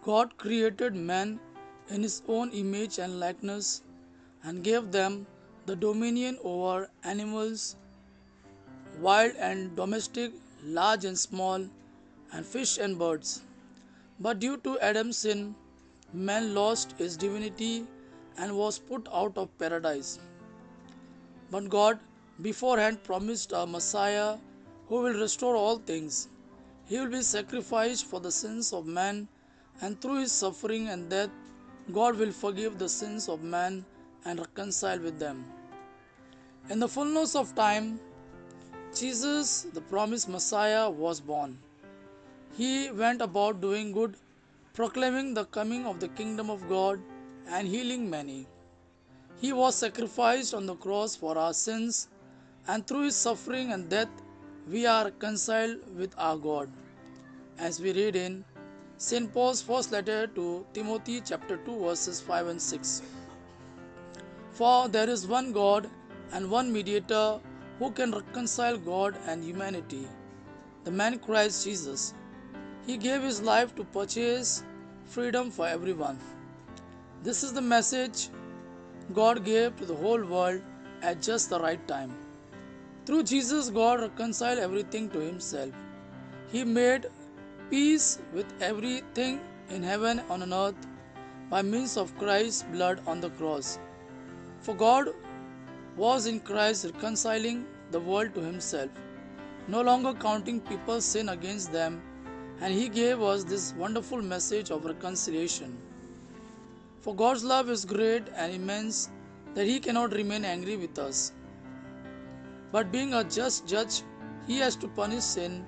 God created man in his own image and likeness and gave them the dominion over animals, wild and domestic, large and small, and fish and birds. But due to Adam's sin, man lost his divinity and was put out of paradise. But God beforehand promised a Messiah who will restore all things. He will be sacrificed for the sins of man, and through his suffering and death, God will forgive the sins of man and reconcile with them. In the fullness of time, Jesus, the promised Messiah, was born. He went about doing good, proclaiming the coming of the kingdom of God and healing many. He was sacrificed on the cross for our sins, and through his suffering and death, we are reconciled with our God. As we read in St. Paul's first letter to Timothy, chapter 2, verses 5 and 6. For there is one God and one mediator who can reconcile God and humanity, the man Christ Jesus. He gave his life to purchase freedom for everyone. This is the message God gave to the whole world at just the right time. Through Jesus, God reconciled everything to himself. He made peace with everything in heaven and on earth by means of Christ's blood on the cross. For God was in Christ reconciling the world to himself, no longer counting people's sin against them, and he gave us this wonderful message of reconciliation. For God's love is great and immense that he cannot remain angry with us. But being a just judge, he has to punish sin.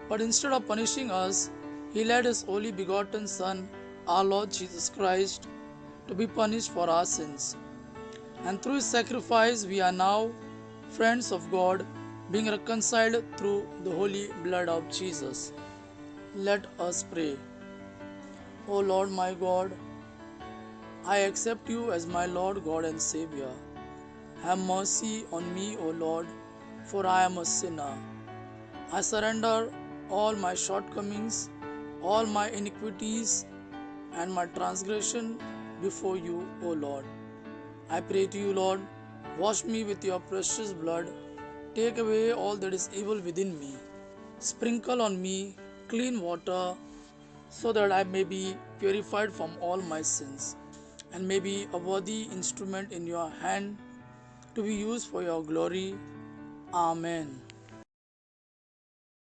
But instead of punishing us, he led his only begotten Son, our Lord Jesus Christ, to be punished for our sins. And through his sacrifice, we are now friends of God, being reconciled through the holy blood of Jesus. Let us pray. O Lord my God, I accept you as my Lord, God and Savior. Have mercy on me, O Lord, for I am a sinner. I surrender all my shortcomings, all my iniquities, and my transgression before you, O Lord. I pray to you, Lord, wash me with your precious blood. Take away all that is evil within me. Sprinkle on me clean water so that I may be purified from all my sins and may be a worthy instrument in your hand to be used for your glory. Amen.